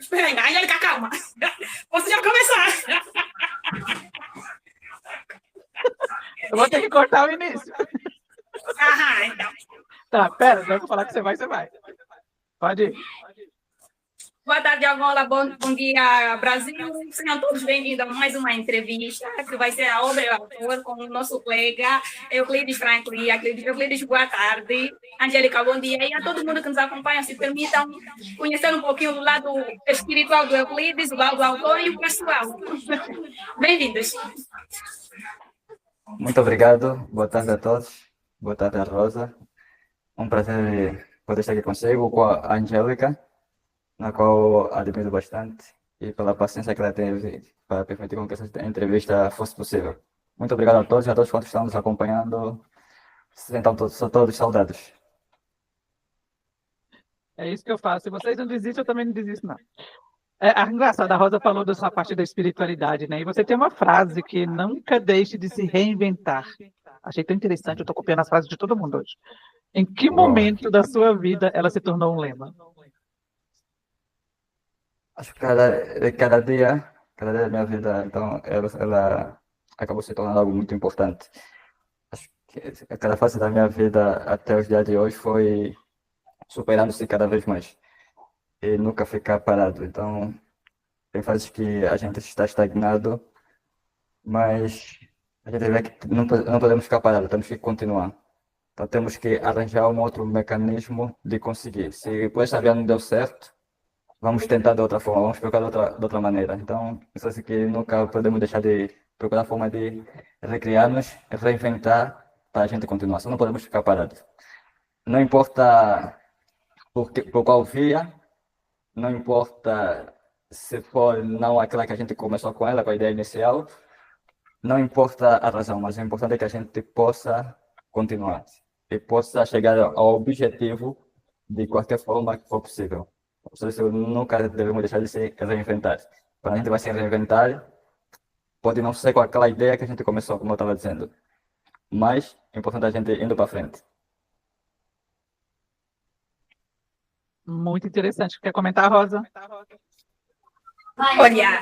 Espera aí, Angélica, calma. Você já começar. Eu vou ter que cortar o início. Ah, então. Tá, pera, eu vou falar que você vai. Pode ir. Boa tarde, Angola. Bom dia, Brasil. Sejam todos bem-vindos a mais uma entrevista, que vai ser a obra e autor com o nosso colega Euclides Franklin. Euclides, boa tarde. Angélica, bom dia. E a todo mundo que nos acompanha, se permitam conhecer um pouquinho do lado espiritual do Euclides, o lado do autor e o pessoal. Bem-vindos. Muito obrigado, boa tarde a todos, boa tarde a Rosa. Um prazer poder estar aqui consigo, com a Angélica, na qual admiro bastante, e pela paciência que ela teve para permitir com que essa entrevista fosse possível. Muito obrigado a todos e a todos quantos estão nos acompanhando. Então, são todos saudados. É isso que eu faço. Se vocês não desistem, eu também não desisto, não. Engraçado, a Rosa falou dessa parte da espiritualidade, né? E você tem uma frase que nunca deixe de se reinventar. Achei tão interessante, eu estou copiando as frases de todo mundo hoje. Em que momento da sua vida ela se tornou um lema? Acho que cada dia da minha vida, então, ela acabou se tornando algo muito importante. Acho que cada fase da minha vida até os dias de hoje foi superando-se cada vez mais e nunca ficar parado. Então, tem fases que a gente está estagnado, mas a gente vê que não podemos ficar parado, temos que continuar. Então, temos que arranjar um outro mecanismo de conseguir. Se por esta via não deu certo, vamos tentar de outra forma, vamos procurar de outra maneira. Então, isso assim que nunca podemos deixar de procurar forma de recriar-nos, reinventar para a gente continuar. Só não podemos ficar parados. Não importa por qual via, não importa se for não aquela que a gente começou com ela, com a ideia inicial, não importa a razão, mas o importante é que a gente possa continuar e possa chegar ao objetivo de qualquer forma que for possível. Por isso, nunca devemos deixar de se reinventar. Quando a gente vai se reinventar, pode não ser com aquela ideia que a gente começou, como eu estava dizendo, mas é importante a gente indo para frente. Muito interessante. Quer comentar, Rosa? Olha,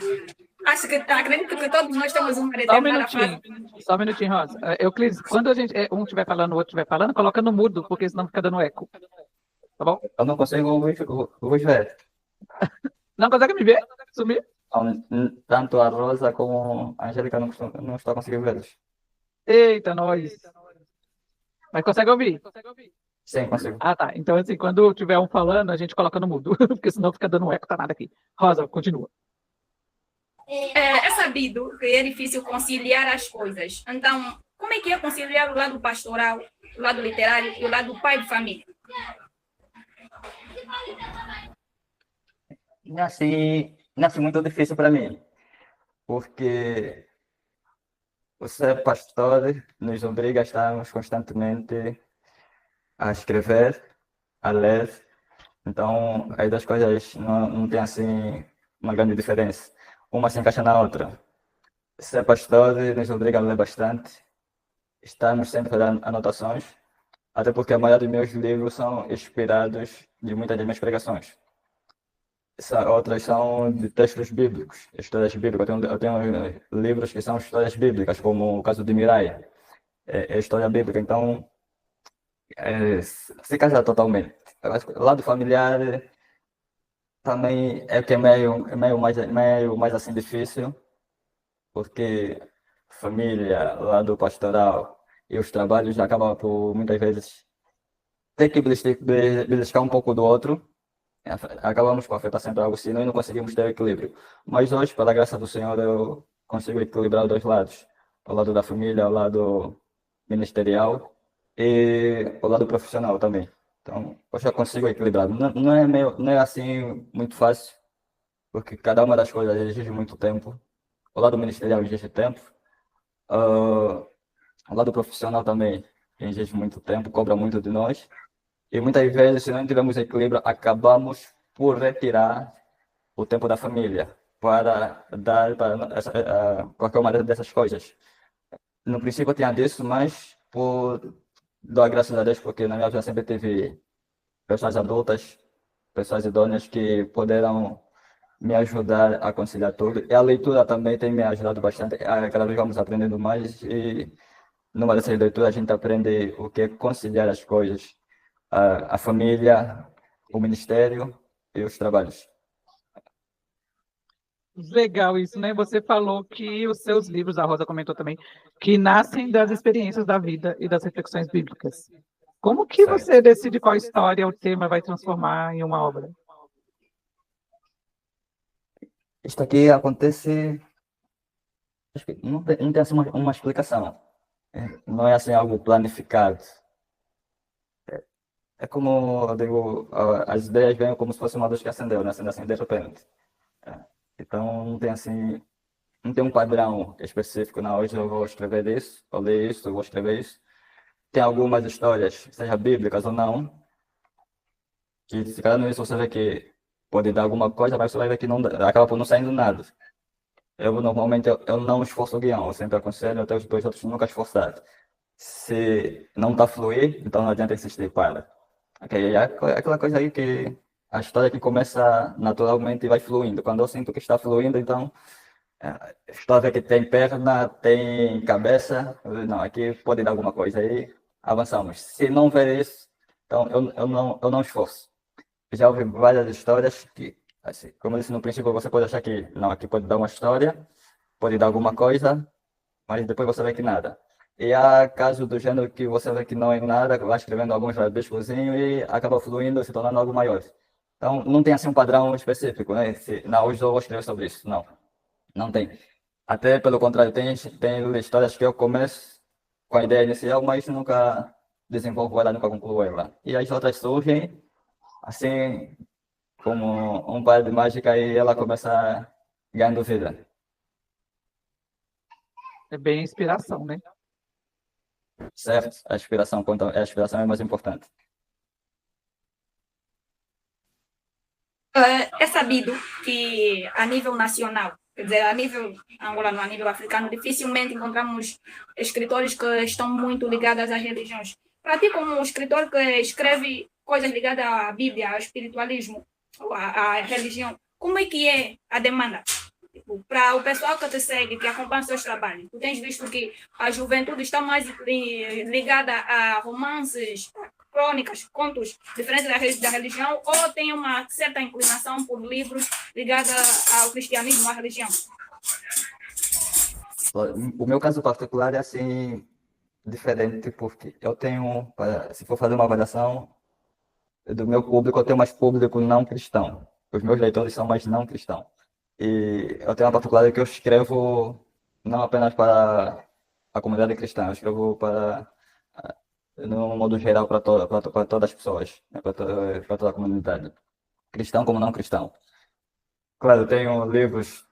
acredito que todos nós temos uma determinada frase. Só um minutinho, Rosa. Euclides, quando a gente, um estiver falando, o outro estiver falando, coloca no mudo, porque senão fica dando eco. Tá bom? Eu não consigo ouvir ver. Não consegue me ver? Sumir? Tanto a Rosa como a Angélica não estão conseguindo vê-los. Eita, nós. Mas consegue ouvir? Sim, consigo. Ah, tá. Então, assim, quando tiver um falando, a gente coloca no mudo, porque senão fica dando eco, tá nada aqui. Rosa, continua. É sabido que é difícil conciliar as coisas. Então, como é que é conciliar o lado pastoral, o lado literário e o lado pai de família? Não é assim muito difícil para mim, porque o ser pastor nos obriga a estarmos constantemente a escrever, a ler. Então, as duas coisas não tem assim uma grande diferença. Uma se encaixa na outra. Ser pastor nos obriga a ler bastante, estamos sempre a dar anotações, até porque a maioria dos meus livros são inspirados de muitas das minhas pregações. Outras são de textos bíblicos, histórias bíblicas. Eu tenho livros que são histórias bíblicas, como o caso de Mirai, é história bíblica. Então, se casa totalmente. O lado familiar também é que é meio mais assim difícil, porque família, lado pastoral e os trabalhos acabam por muitas vezes ter que beliscar um pouco do outro. Acabamos por afetar sempre algo assim e não conseguimos ter equilíbrio. Mas hoje, pela graça do Senhor, eu consigo equilibrar os dois lados. O lado da família, o lado ministerial e o lado profissional também. Então, hoje eu consigo equilibrar. Não é assim muito fácil, porque cada uma das coisas exige muito tempo. O lado ministerial exige tempo. O lado profissional também exige muito tempo, cobra muito de nós. E muitas vezes, se não tivermos equilíbrio, acabamos por retirar o tempo da família para dar para qualquer uma dessas coisas. no princípio eu tinha disso, mas dou graças a Deus, porque na minha vida sempre teve pessoas adultas, pessoas idôneas que puderam me ajudar a conciliar tudo. E a leitura também tem me ajudado bastante. Cada vez vamos aprendendo mais e numa dessas leituras a gente aprende o que é conciliar as coisas, a família, o ministério e os trabalhos. Legal isso, né? Você falou que os seus livros, a Rosa comentou também, que nascem das experiências da vida e das reflexões bíblicas. Como que Certo. você decide qual história o tema vai transformar em uma obra? Isto aqui acontece, acho que não tem assim uma explicação. Não é assim algo planificado. É como eu digo, as ideias vêm como se fosse uma luz que acendeu, né? Acende assim de repente. Então não tem assim, não tem um padrão específico. Não, hoje eu vou escrever isso, vou ler isso, eu vou escrever isso. Tem algumas histórias, seja bíblicas ou não, que se calhar no início você vê que pode dar alguma coisa, mas você vai ver que não, acaba por não saindo nada. Normalmente eu não esforço o guião, eu sempre aconselho até os dois outros nunca esforçar. Se não está fluir, então não adianta insistir, para. Ok, aquela coisa aí que a história que começa naturalmente e vai fluindo. Quando eu sinto que está fluindo, então estou a ver que tem perna, tem cabeça, não, aqui pode dar alguma coisa aí, avançamos. Se não ver isso, então eu não esforço. Já ouvi várias histórias que, assim, como eu disse no princípio, você pode achar que, não, aqui pode dar uma história, pode dar alguma coisa, mas depois você vê que nada. E há casos do gênero que você vê que não é nada, vai escrevendo alguns rabiscozinhos e acaba fluindo, se tornando algo maior. Então, não tem assim um padrão específico, né? Não, hoje eu vou escrever sobre isso. Não, não tem. Até pelo contrário, tem histórias que eu começo com a ideia inicial, mas nunca desenvolvo ela, nunca concluo ela. E as outras surgem, assim, como um par de mágica e ela começa ganhando vida. É bem inspiração, né? Certo? A inspiração é mais importante. É sabido que a nível nacional, quer dizer, a nível angolano, a nível africano, dificilmente encontramos escritores que estão muito ligados às religiões. Para ti, como um escritor que escreve coisas ligadas à Bíblia, ao espiritualismo, à religião, como é a demanda? Tipo, para o pessoal que te segue, que acompanha os seus trabalhos, tu tens visto que a juventude está mais ligada a romances, crônicas, contos diferentes da religião, ou tem uma certa inclinação por livros ligados ao cristianismo, à religião? O meu caso particular é assim, diferente, porque eu tenho, se for fazer uma avaliação do meu público, eu tenho mais público não cristão. Os meus leitores são mais não cristãos. E eu tenho uma particularidade que eu escrevo não apenas para a comunidade cristã, eu escrevo para, no modo geral, para todas as pessoas, né, para toda a comunidade, cristão como não cristão. Claro, eu tenho livros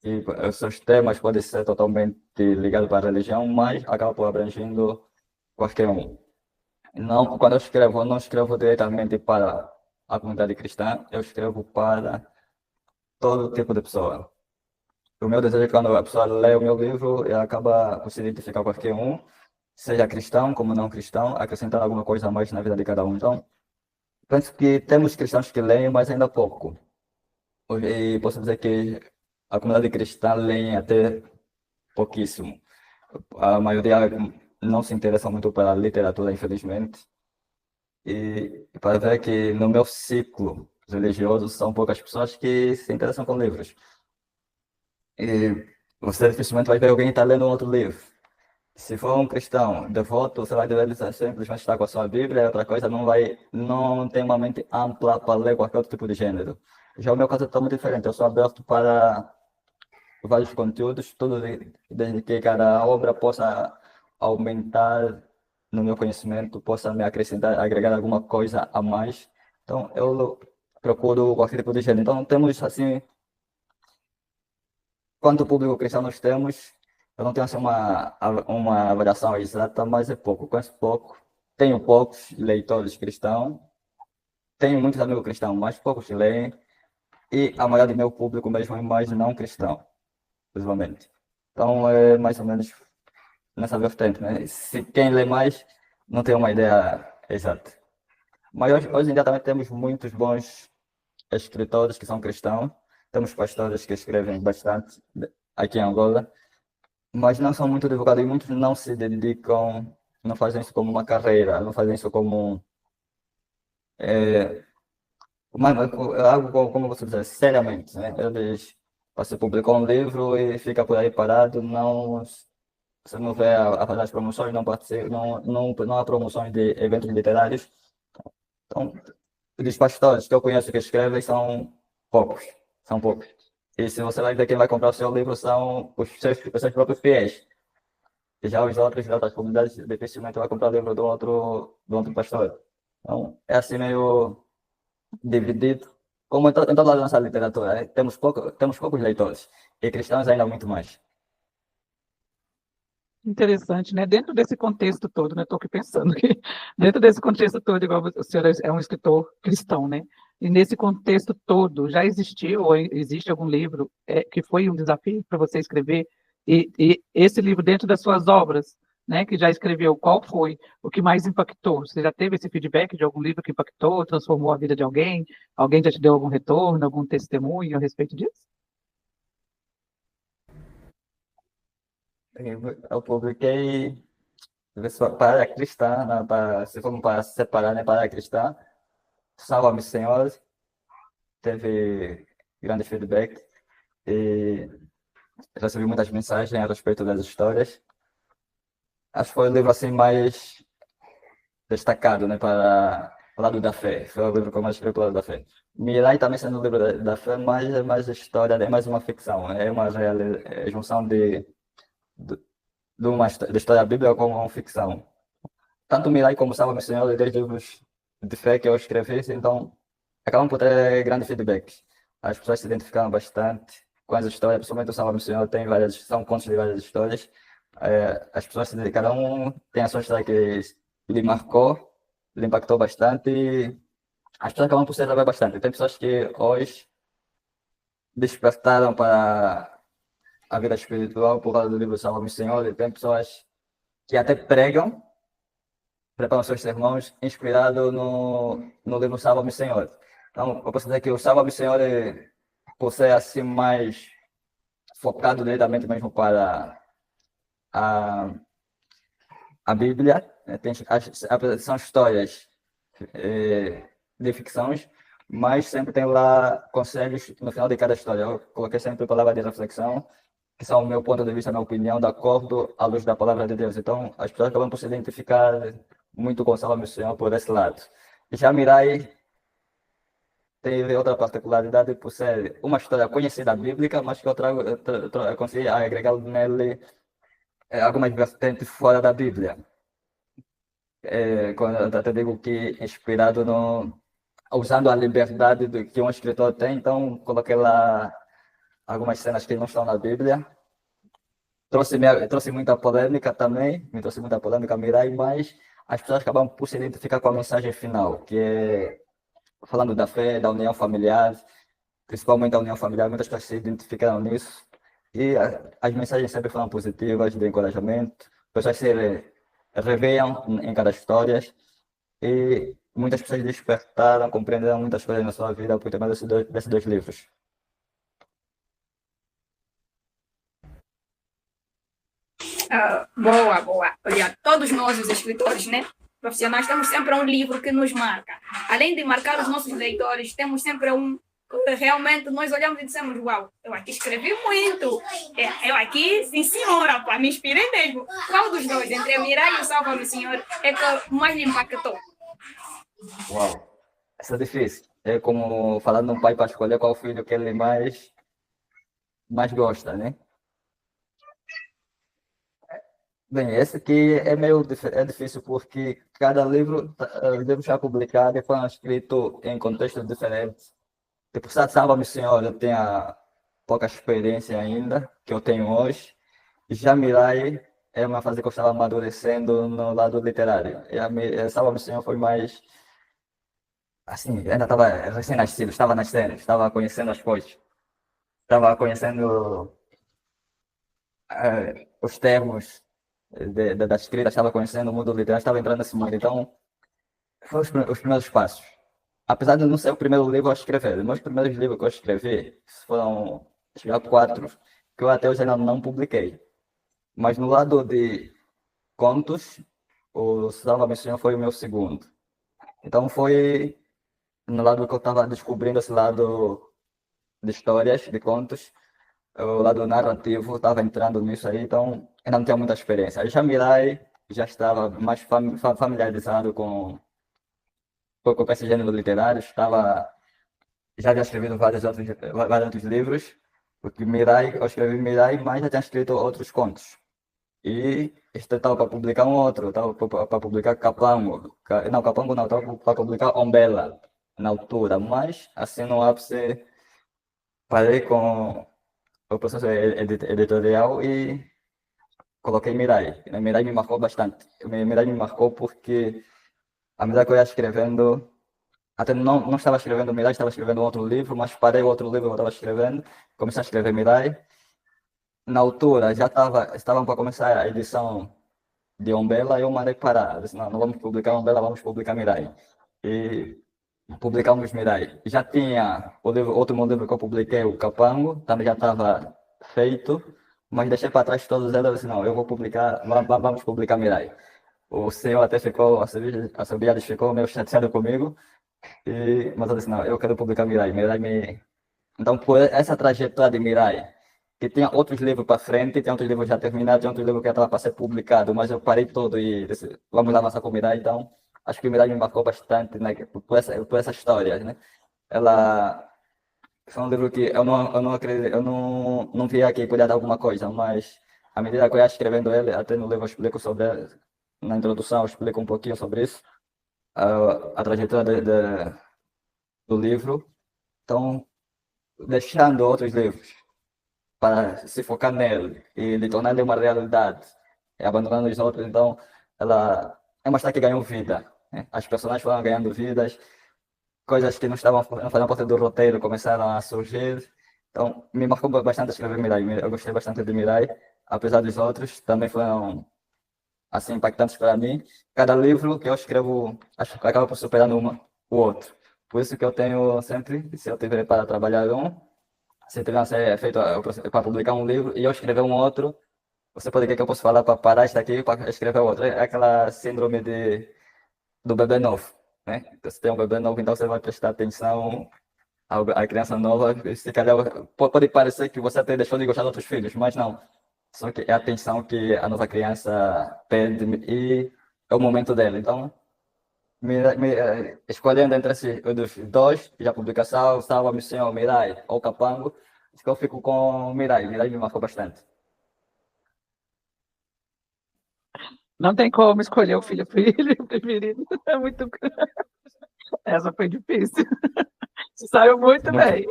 e os seus temas podem ser totalmente ligados para a religião, mas acaba por abrangendo qualquer um. Não, quando eu não escrevo diretamente para a comunidade cristã, eu escrevo para todo tipo de pessoa. O meu desejo é que quando a pessoa lê o meu livro, ela acaba por se identificar com qualquer um, seja cristão como não cristão, acrescentando alguma coisa a mais na vida de cada um. Então, penso que temos cristãos que leem, mas ainda pouco. E posso dizer que a comunidade cristã lê até pouquíssimo. A maioria não se interessa muito pela literatura, infelizmente. E para ver que no meu ciclo religioso são poucas pessoas que se interessam com livros. E você dificilmente vai ver alguém que está lendo um outro livro. Se for um cristão devoto, você vai ver ele simplesmente estar com a sua Bíblia, outra coisa, não tem uma mente ampla para ler qualquer outro tipo de gênero. Já o meu caso é totalmente diferente, eu sou aberto para vários conteúdos, tudo desde que cada obra possa aumentar no meu conhecimento, possa me acrescentar, agregar alguma coisa a mais. Então, eu procuro qualquer tipo de gênero. Então, temos, assim, quanto público cristão nós temos, eu não tenho, assim, uma avaliação exata, mas é pouco, conheço pouco. Tenho poucos leitores cristãos, tenho muitos amigos cristãos, mas poucos leem, e a maioria do meu público mesmo é mais não cristão, principalmente. Então, é mais ou menos nessa vertente, né? Se quem lê mais não tem uma ideia exata. Mas hoje em dia também temos muitos bons escritores que são cristãos, temos pastores que escrevem bastante aqui em Angola, mas não são muito divulgados e muitos não se dedicam, não fazem isso como uma carreira, não fazem isso como algo como você diz, seriamente, né? Eles, você publicou um livro e fica por aí parado, não, você não vê a fazer as promoções, não participa, não há promoções de eventos literários. Então, os pastores que eu conheço que escrevem poucos, são poucos. E se você vai ver quem vai comprar o seu livro são os seus próprios fiéis. E já os outros de outras comunidades dificilmente vai comprar o livro do outro pastor. Então, é assim meio dividido. Como em toda a nossa literatura, né? Temos poucos leitores. E cristãos ainda muito mais. Interessante, né? Dentro desse contexto todo, né? Estou aqui pensando que dentro desse contexto todo, igual o senhor é um escritor cristão, né? E nesse contexto todo, já existiu ou existe algum livro que foi um desafio para você escrever? E esse livro dentro das suas obras, né? Que já escreveu, qual foi o que mais impactou? Você já teve esse feedback de algum livro que impactou, transformou a vida de alguém? Alguém já te deu algum retorno, algum testemunho a respeito disso? Eu publiquei para cristã, né, se for para separar, né, para cristã, Salva-me Senhor, teve grande feedback e recebi muitas mensagens a respeito das histórias. Acho que foi o livro assim mais destacado, né, para o lado da fé. Foi o livro que eu mais escrevi para o lado da fé. Mirai também sendo um livro da fé, mas é mais história, é mais uma ficção, é uma junção de história bíblica com uma ficção. Tanto Mirai como Salva-me Senhor, e dois livros de fé que eu escrevi, então acabam por ter grande feedback. As pessoas se identificaram bastante com as histórias, principalmente o Salva-me Senhor, são contos de várias histórias. As pessoas cada um tem a sua história que lhe marcou, lhe impactou bastante e as pessoas acabam por se atrever bastante. Tem pessoas que hoje despertaram para a vida espiritual por causa do livro Salva-me Senhor, e tem pessoas que até preparam seus sermões inspirado no livro Salva-me Senhor. Então, eu posso dizer que o Salva-me Senhor, por ser assim mais focado diretamente mesmo para a, a Bíblia, né? São histórias de ficções, mas sempre tem lá conselhos no final de cada história. Eu coloquei sempre palavras de reflexão, que são o meu ponto de vista, a minha opinião, de acordo à luz da palavra de Deus. Então, as pessoas acabam por se identificar muito com Salva-me Senhor por esse lado. Já Mirai teve outra particularidade por ser uma história conhecida bíblica, mas que eu consegui agregar nele algumas vertentes fora da Bíblia. Quando eu até digo que inspirado usando a liberdade que um escritor tem, então coloquei lá algumas cenas que não estão na Bíblia. Trouxe muita polêmica também, me trouxe muita polêmica, Mirai, mas as pessoas acabam por se identificar com a mensagem final, que é falando da fé, da união familiar, principalmente a união familiar, muitas pessoas se identificaram nisso. E as mensagens sempre foram positivas, de encorajamento, pessoas se reveiam em cada história e muitas pessoas despertaram, compreenderam muitas coisas na sua vida por intermédio desses dois livros. Boa, boa. Olha, todos nós, os escritores, né, profissionais, temos sempre um livro que nos marca. Além de marcar os nossos leitores, temos sempre um que realmente nós olhamos e dissemos, uau, eu aqui escrevi muito. Eu aqui, sim senhora, pá, me inspirei mesmo. Qual dos dois, entre a Mirai e o Salva-me Senhor, é que mais lhe impactou? Uau, essa é difícil. É como falando de um pai para escolher qual filho que ele mais gosta, né? Bem, esse aqui é meio difícil porque cada livro, livro já publicado e foi escrito em contextos diferentes. Tipo, Salva-me Senhor, eu tenho pouca experiência ainda, que eu tenho hoje. Já Mirai é uma fase que eu estava amadurecendo no lado literário. E Salva-me Senhor foi mais, assim, ainda estava recém-nascido, estava nascendo, estava conhecendo as coisas. Estava conhecendo os termos da escrita, estava conhecendo o mundo literário, estava entrando nesse mundo. Então, foram os primeiros passos. Apesar de não ser o primeiro livro a escrever, os meus primeiros livros que eu escrevi foram já 4, que eu até hoje ainda não publiquei. Mas no lado de contos, o Salva Missão foi o meu segundo. Então foi no lado que eu estava descobrindo esse lado de histórias, de contos, o lado narrativo, estava entrando nisso aí, então ainda não tinha muita experiência. Aí já Mirai já estava mais familiarizado com esse gênero literário, já havia escrevido vários outros livros, porque Mirai, eu escrevi Mirai, mas já tinha escrito outros contos. E estava para publicar um outro, estava para publicar Capango. Não, Capango não, estava para publicar Ombela na altura, mas assim no ápice parei com o processo editorial e coloquei Mirai. Mirai me marcou bastante. Mirai me marcou porque, à medida que eu ia escrevendo, até não estava escrevendo Mirai, estava escrevendo um outro livro, mas parei o outro livro que eu estava escrevendo, comecei a escrever Mirai. Na altura, estavam para começar a edição de Ombela, eu mandei parar. Eu disse, não vamos publicar Ombela, vamos publicar Mirai. E publicamos Mirai. Já tinha o último livro que eu publiquei, o Capango, também já estava feito, mas deixei para trás todos eles. Eu disse, não, eu vou publicar, vamos publicar Mirai. O senhor até ficou, a Alcibiades ficou meio chateado comigo, mas eu disse, não, eu quero publicar Mirai. Então, por essa trajetória de Mirai, que tinha outros livros para frente, tinha outros livros já terminados, tinha outros livros que já estavam para ser publicados, mas eu parei todo e disse, vamos lá avançar com Mirai. Então, acho que Mirai me marcou bastante, né, por essa história, né? Ela foi um livro que eu não acredito, eu não via que podia dar alguma coisa, mas à medida que eu ia escrevendo ele, até no livro eu explico na introdução eu explico um pouquinho sobre isso, a trajetória do livro. Então, deixando outros livros para se focar nele e lhe tornar ele uma realidade, e abandonando os outros, então ela é uma história que ganhou vida, né? As personagens foram ganhando vidas, coisas que não faziam parte do roteiro começaram a surgir, então me marcou bastante escrever Mirai. Eu gostei bastante de Mirai, apesar dos outros, também foram assim impactantes para mim. Cada livro que eu escrevo, acho que acaba por superar o outro. Por isso que eu tenho sempre, se eu tiver para trabalhar se tiver a ser feito para publicar um livro e eu escrever um outro, você pode ver que eu posso falar para parar isso daqui para escrever outro. É aquela síndrome do bebê novo, né? Você tem um bebê novo, então você vai prestar atenção à criança nova. Se calhar pode parecer que você até deixou de gostar de outros filhos, mas não. Só que é a atenção que a nova criança pede e é o momento dela. Então, escolhendo entre os dois, já publicação, Salva Missão, Mirai ou Capango, acho que eu fico com Mirai. Mirai me marcou bastante. Não tem como escolher o filho preferido. É muito. Essa foi difícil. Saiu muito bem.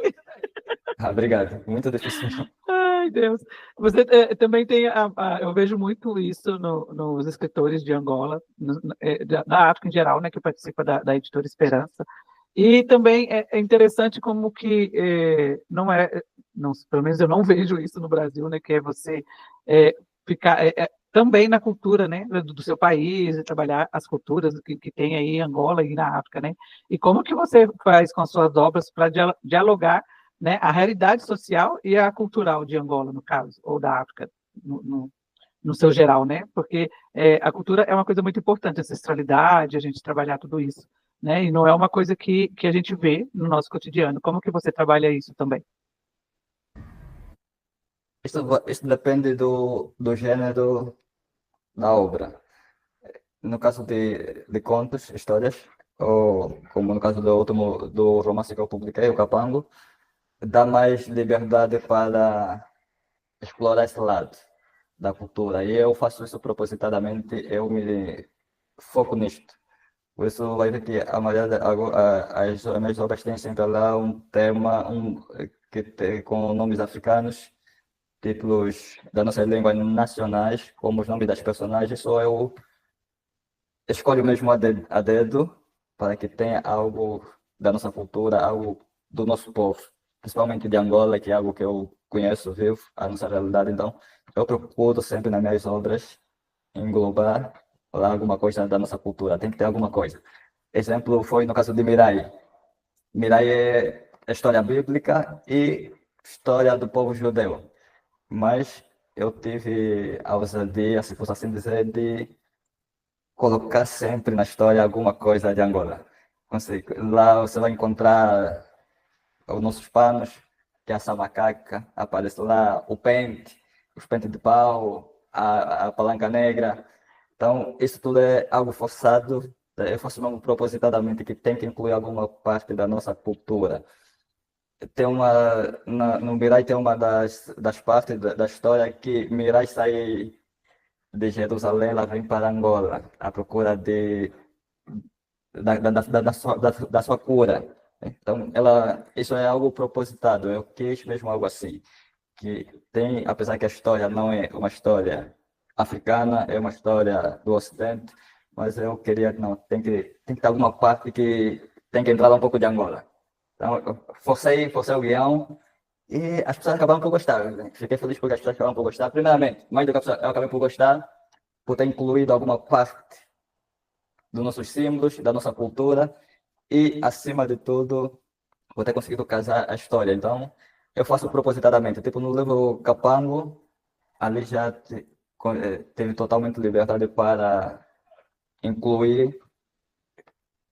Obrigado. Muito difícil. Ai, Deus. Você também tem. Eu vejo muito isso nos escritores de Angola, da África em geral, né, que participa da editora Esperança. E também é interessante como que não é. Não, pelo menos eu não vejo isso no Brasil, né, que é você ficar. Também na cultura, né, do seu país, e trabalhar as culturas que tem aí em Angola e na África, né? E como que você faz com as suas obras para dialogar, né, a realidade social e a cultural de Angola, no caso, ou da África, no seu geral, né? Porque a cultura é uma coisa muito importante, a ancestralidade, a gente trabalhar tudo isso, né? E não é uma coisa que a gente vê no nosso cotidiano. Como que você trabalha isso também? Isso depende do gênero da obra. No caso de contos, histórias, ou como no caso do romance que eu publiquei, o Capango, dá mais liberdade para explorar esse lado da cultura. E eu faço isso propositadamente, eu me foco nisto. Por isso vai ver que a maioria as minhas obras têm sempre lá um tema com nomes africanos, títulos da nossa língua nacionais, como os nomes das personagens, só eu escolho mesmo a dedo para que tenha algo da nossa cultura, algo do nosso povo, principalmente de Angola, que é algo que eu conheço, vivo, a nossa realidade. Então, eu procuro sempre nas minhas obras englobar lá alguma coisa da nossa cultura, tem que ter alguma coisa. Exemplo foi no caso de Mirai. Mirai é história bíblica e história do povo judeu. Mas eu tive a ousadia, se fosse assim dizer, de colocar sempre na história alguma coisa de Angola. Lá você vai encontrar os nossos panos, que é essa macaca, aparece lá o pente, os pentes de pau, a palanca negra. Então, isso tudo é algo forçado, eu faço mesmo propositadamente, que tem que incluir alguma parte da nossa cultura. Tem no Mirai tem uma das partes da história que Mirai sai de Jerusalém, ela vem para Angola, à procura da sua cura. Então, isso é algo propositado, eu quis mesmo algo assim, que tem, apesar que a história não é uma história africana, é uma história do Ocidente, mas eu queria, não, tem que ter alguma parte que tem que entrar um pouco de Angola. Então, eu forcei o guião e as pessoas acabaram por gostar. Né? Fiquei feliz porque as pessoas acabaram por gostar. Primeiramente, mais do que eu acabei por gostar, por ter incluído alguma parte dos nossos símbolos, da nossa cultura e, acima de tudo, por ter conseguido casar a história. Então, eu faço propositadamente. Tipo, no livro Capango, ali já teve totalmente liberdade para incluir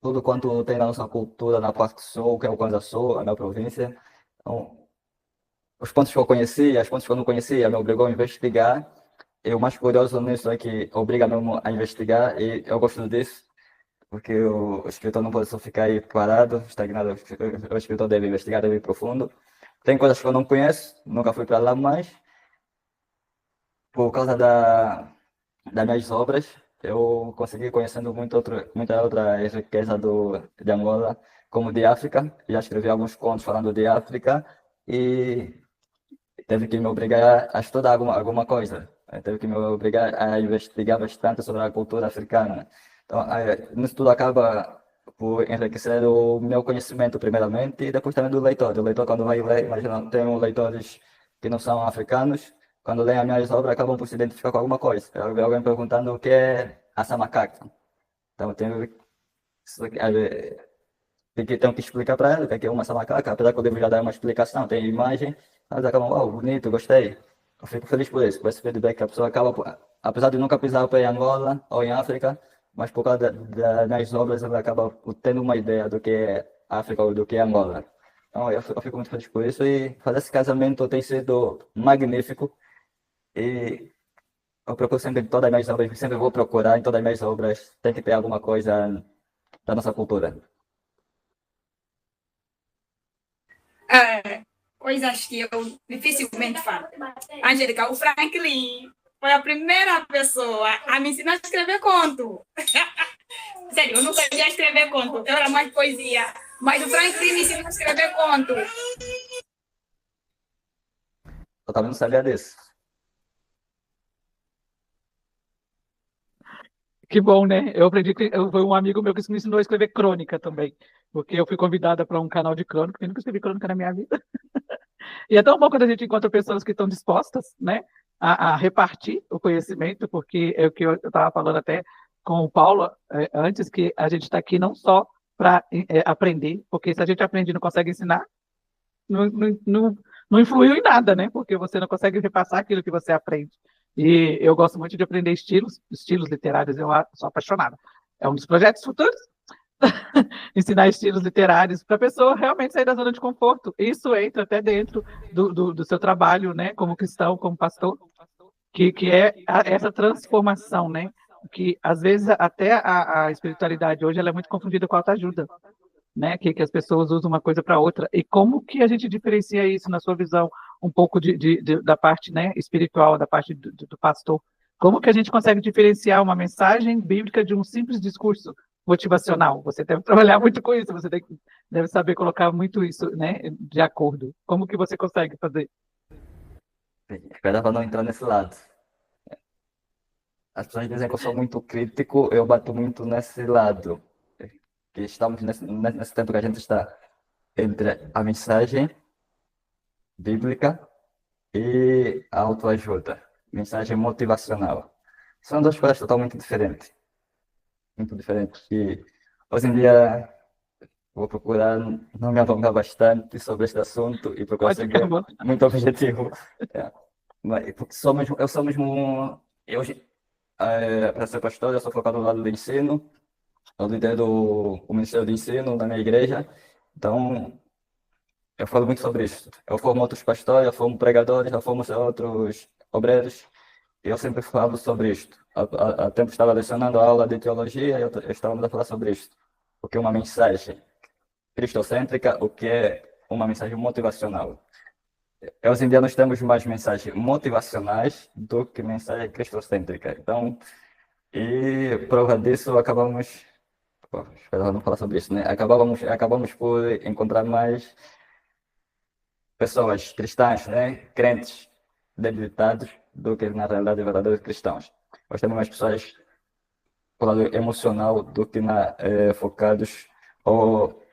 tudo quanto tem na nossa cultura, na parte sul, que é o Kwanza Sul, a minha província. Então, os pontos que eu conhecia, os pontos que eu não conhecia, me obrigou a investigar. E o mais curioso nisso é que obriga mesmo a investigar, e eu gosto disso, porque o escritor não pode só ficar aí parado, estagnado. O escritor deve investigar, deve ir profundo. Tem coisas que eu não conheço, nunca fui para lá, mas por causa das minhas obras, eu consegui conhecendo muita outra riqueza de Angola, como de África. Já escrevi alguns contos falando de África e teve que me obrigar a estudar alguma coisa. Teve que me obrigar a investigar bastante sobre a cultura africana. Então, isso tudo acaba por enriquecer o meu conhecimento, primeiramente, e depois também do leitor. O leitor, quando vai ler, imagina, tem leitores que não são africanos, quando leem as minhas obras, acabam por se identificar com alguma coisa. Eu vi alguém perguntando o que é essa macaca. Então, tenho que explicar para ela o que é uma macaca, apesar que o livro já dá uma explicação, tem imagem, elas acabam, uau, bonito, gostei. Eu fico feliz por isso, por esse feedback que a pessoa acaba, apesar de nunca pisar em Angola ou em África, mas por causa das minhas obras, ela acaba tendo uma ideia do que é África ou do que é Angola. Então, eu fico muito feliz por isso, e fazer esse casamento tem sido magnífico, e eu procuro sempre em todas as minhas obras, sempre vou procurar em todas as minhas obras, tem que ter alguma coisa da nossa cultura. Coisas que eu dificilmente falo. Angélica, o Franklin foi a primeira pessoa a me ensinar a escrever conto. Sério, eu não sabia escrever conto, eu era mais poesia. Mas o Franklin me ensinou a escrever conto. Eu também não sabia disso. Que bom, né? Eu aprendi que foi um amigo meu que me ensinou a escrever crônica também, porque eu fui convidada para um canal de crônica, eu nunca escrevi crônica na minha vida. E é tão bom quando a gente encontra pessoas que estão dispostas, né, a repartir o conhecimento, porque é o que eu estava falando até com o Paulo antes, que a gente está aqui não só para aprender, porque se a gente aprende e não consegue ensinar, não influiu em nada, né? Porque você não consegue repassar aquilo que você aprende. E eu gosto muito de aprender estilos literários, eu sou apaixonada. É um dos projetos futuros, ensinar estilos literários para a pessoa realmente sair da zona de conforto. Isso entra até dentro do seu trabalho, né? Como cristão, como pastor, que é essa transformação, né? Que às vezes até a espiritualidade hoje ela é muito confundida com a autoajuda, né? Que as pessoas usam uma coisa para outra. E como que a gente diferencia isso na sua visão, um pouco da parte, né, espiritual, da parte do pastor? Como que a gente consegue diferenciar uma mensagem bíblica de um simples discurso motivacional? Você deve trabalhar muito com isso, você deve saber colocar muito isso, né, de acordo. Como que você consegue fazer? Espera para não entrar nesse lado. As pessoas dizem que eu sou muito crítico, eu bato muito nesse lado. Que estamos nesse tempo que a gente está entre a mensagem bíblica e a autoajuda, mensagem motivacional. São duas coisas totalmente diferentes. Muito diferentes. E hoje em dia vou procurar não me alongar bastante sobre este assunto e procurar Pode ficar ser bom. muito objetivo. É. Mas, porque eu sou mesmo, eu, para ser pastor, eu sou focado no lado do ensino, eu lidero o Ministério do Ensino na minha igreja, então eu falo muito sobre isso. Eu formo outros pastores, eu formo pregadores, eu formo outros obreiros, e eu sempre falo sobre isto. Há tempo estava lecionando a aula de teologia e eu estava a falar sobre isto. Porque uma mensagem cristocêntrica, o que é uma mensagem motivacional. Hoje em dia nós temos mais mensagens motivacionais do que mensagem cristocêntrica. Então, e prova disso, acabamos, pô, espero não falar sobre isso, né? Acabamos por encontrar mais pessoas cristãs, né? Crentes debilitados do que na realidade verdadeiros cristãos. Nós temos mais pessoas por lado emocional do que focados ou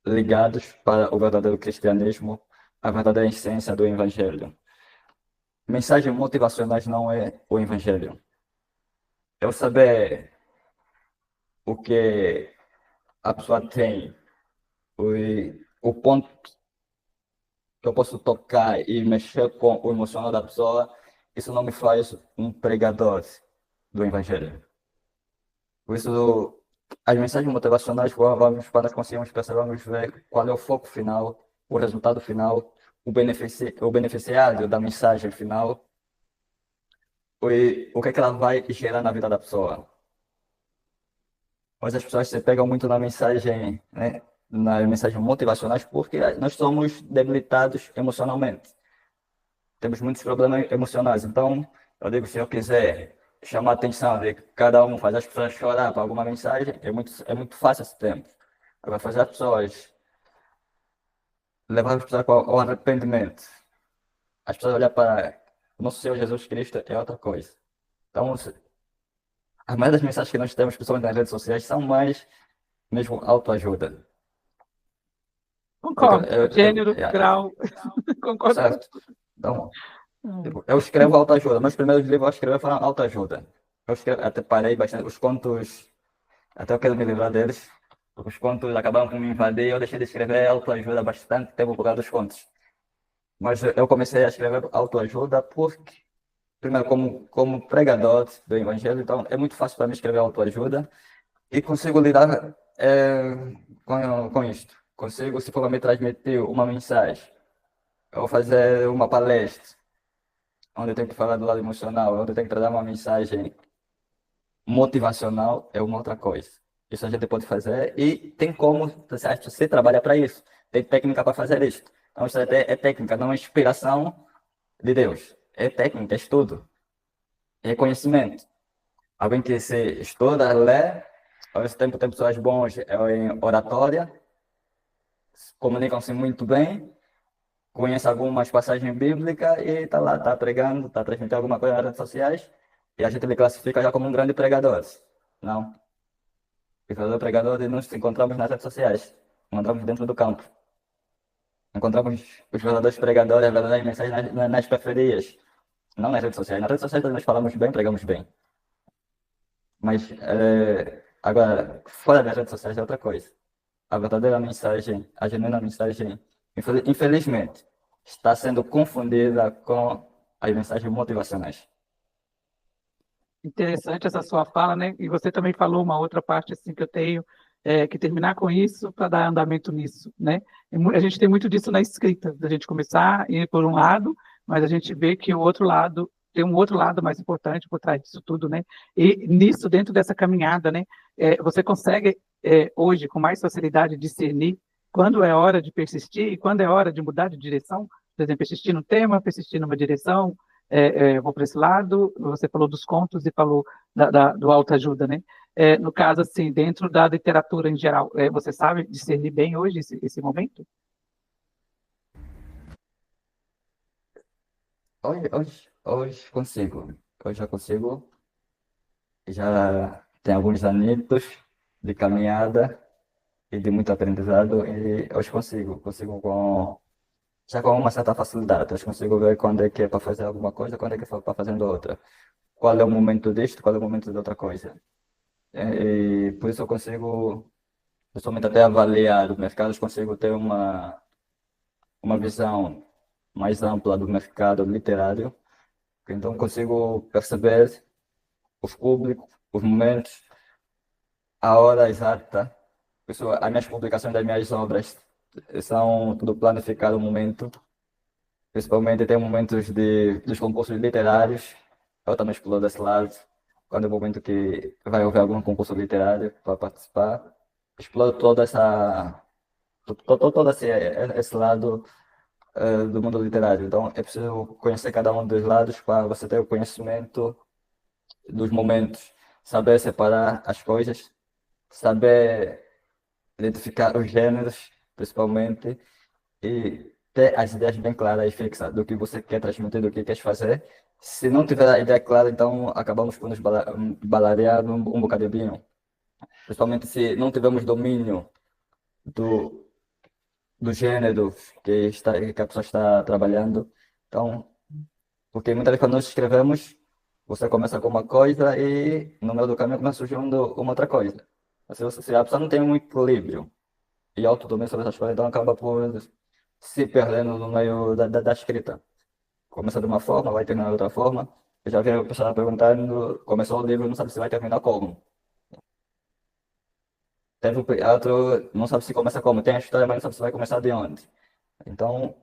ligados para o verdadeiro cristianismo, a verdadeira essência do evangelho. Mensagens motivacionais não é o evangelho. Eu saber o que a pessoa tem, o ponto que eu posso tocar e mexer com o emocional da pessoa, isso não me faz um pregador do evangelho. Por isso, as mensagens motivacionais, vamos, para nós conseguirmos perceber, vamos ver qual é o foco final, o resultado final, o beneficiário da mensagem final, o que é que ela vai gerar na vida da pessoa. Mas as pessoas se pegam muito na mensagem, né, nas mensagens motivacionais porque nós somos debilitados emocionalmente. Temos muitos problemas emocionais. Então, eu digo, se eu quiser chamar a atenção de cada um, fazer as pessoas chorar para alguma mensagem, é muito fácil esse tempo. Agora, fazer as pessoas, levar as pessoas ao arrependimento, as pessoas olhar para o nosso Senhor Jesus Cristo é outra coisa. Então, a maioria das mensagens que nós temos, principalmente nas redes sociais, são mais mesmo autoajuda. Concordo. Gênero, É, grau, concordo. certo? Então, tipo, eu escrevo autoajuda. Meus primeiros livros eu escrevo foram autoajuda. Eu escrevo, até parei bastante. Os contos, até eu quero me livrar deles. Porque os contos acabaram por me invadir. Eu deixei de escrever autoajuda há bastante tempo por causa dos contos. Mas eu comecei a escrever autoajuda porque, primeiro, como pregador do Evangelho, então é muito fácil para mim escrever autoajuda e consigo lidar com isto. Consigo, se for para me transmitir uma mensagem, eu vou fazer uma palestra, onde eu tenho que falar do lado emocional, onde eu tenho que trazer uma mensagem motivacional, é uma outra coisa. Isso a gente pode fazer e tem como, você trabalha para isso, tem técnica para fazer isso. Então, isso é técnica, não é inspiração de Deus. É técnica, é estudo, é conhecimento. Alguém que se estuda, lê, ao mesmo tempo tem pessoas boas em oratória, comunicam-se muito bem, conhece algumas passagens bíblicas e está lá, está pregando, está transmitindo alguma coisa nas redes sociais e a gente lhe classifica já como um grande pregador. Não. O verdadeiro pregador nós encontramos nas redes sociais, encontramos dentro do campo. Encontramos os verdadeiros pregadores, as verdadeiras mensagens nas periferias, não nas redes sociais. Nas redes sociais nós falamos bem, pregamos bem. Mas agora, fora das redes sociais é outra coisa. A verdadeira mensagem, a genuína mensagem, infelizmente, está sendo confundida com as mensagens motivacionais. Interessante essa sua fala, né? E você também falou uma outra parte assim que eu tenho que terminar com isso para dar andamento nisso, né? A gente tem muito disso na escrita, da gente começar a ir por um lado, mas a gente vê que o outro lado tem um outro lado mais importante por trás disso tudo, né? E nisso, dentro dessa caminhada, né? Você consegue hoje com mais facilidade discernir quando é hora de persistir e quando é hora de mudar de direção? Por exemplo, persistir no tema, persistir numa direção, vou para esse lado. Você falou dos contos e falou do autoajuda, né? No caso, assim, dentro da literatura em geral, você sabe discernir bem hoje esse momento? Hoje consigo. Hoje já consigo. Já tem alguns anitos de caminhada e de muito aprendizado e hoje consigo já com uma certa facilidade. Hoje consigo ver quando é que é para fazer alguma coisa, quando é que é para fazer outra. qual é o momento disto, qual é o momento de outra coisa. E por isso eu consigo, pessoalmente até avaliar o mercado, eu consigo ter uma visão mais ampla do mercado literário, então consigo perceber os públicos, os momentos, a hora exata. Por isso, as minhas publicações das minhas obras são tudo planificado no momento. Principalmente tem momentos dos concursos literários. Eu também exploro desse lado. Quando é o momento que vai haver algum concurso literário para participar. Exploro todo esse lado do mundo literário. Então, é preciso conhecer cada um dos lados para você ter o conhecimento dos momentos, saber separar as coisas, saber identificar os gêneros, principalmente, e ter as ideias bem claras e fixas do que você quer transmitir, do que quer fazer. Se não tiver a ideia clara, então acabamos por nos balarear um bocadinho. Principalmente se não tivermos domínio do, do gênero que a pessoa está trabalhando. Então, porque muitas vezes quando nós escrevemos, você começa com uma coisa e no meio do caminho começa surgindo uma outra coisa. Se a pessoa não tem um equilíbrio e autodomínio sobre essas coisas, então acaba por se perdendo no meio da escrita. Começa de uma forma, vai terminar de outra forma. Eu já vi o pessoal perguntando, começou o livro, não sabe se vai terminar como. Teve o teatro, não sabe se começa como. Tem a história, mas não sabe se vai começar de onde. Então,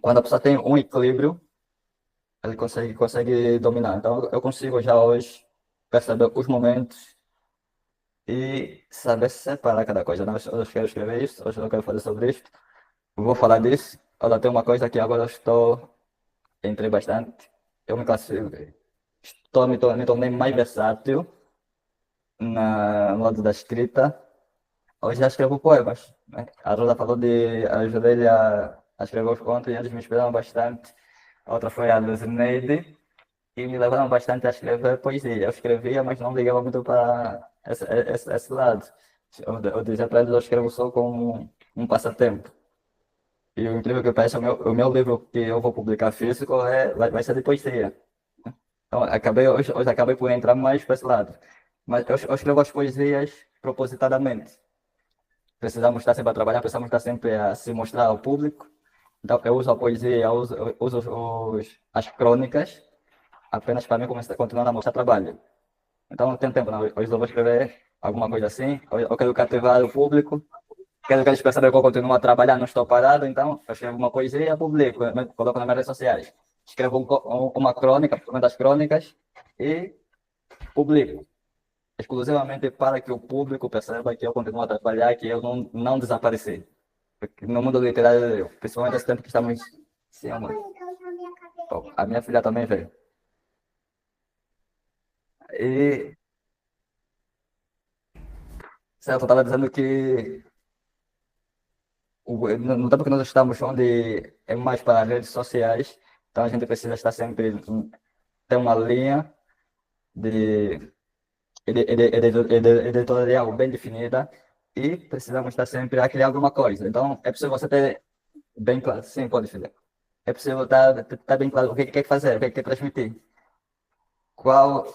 quando a pessoa tem um equilíbrio, ele consegue dominar. Então, eu consigo já hoje perceber os momentos e saber separar cada coisa. Não, hoje eu quero escrever isso, hoje eu quero fazer sobre isso, vou falar disso. Olha, tem uma coisa que agora eu entrei bastante. Eu me classifico, me tornei mais versátil no lado da escrita. Hoje já escrevo poemas, né? A Rosa falou de ajudar ele a escrever os contos e eles me inspiraram bastante. A outra foi a Luzineide e me levaram bastante a escrever poesia. Eu escrevia, mas não ligava muito para esse lado. Eu dizia para eles, eu escrevo só como um passatempo. E o incrível que parece, o meu livro que eu vou publicar físico vai ser de poesia. Então, hoje acabei por entrar mais para esse lado. Mas eu escrevo as poesias propositadamente. Precisamos estar sempre a trabalhar, precisamos estar sempre a se mostrar ao público. Então, eu uso a poesia, eu uso as crônicas apenas para mim continuar a mostrar trabalho. Então, não tenho tempo, não. Hoje eu vou escrever alguma coisa assim. Eu quero cativar o público. Quero que eles percebam que eu continuo a trabalhar, não estou parado. Então, eu escrevo uma poesia e publico, coloco nas minhas redes sociais. Escrevo uma crônica, uma das crônicas, e publico. Exclusivamente para que o público perceba que eu continuo a trabalhar, que eu não desapareci. Porque no mundo literário, principalmente nesse tempo que estamos. Sim, amor. Bom, a minha filha também veio. E, certo, eu estava dizendo que no tempo que nós estamos, onde é mais para as redes sociais, então a gente precisa estar sempre, ter uma linha de editorial bem definida e precisamos estar sempre a criar alguma coisa. Então, é preciso você ter bem claro, sim, pode, filha. É preciso estar bem claro o que quer fazer, o que quer transmitir. Qual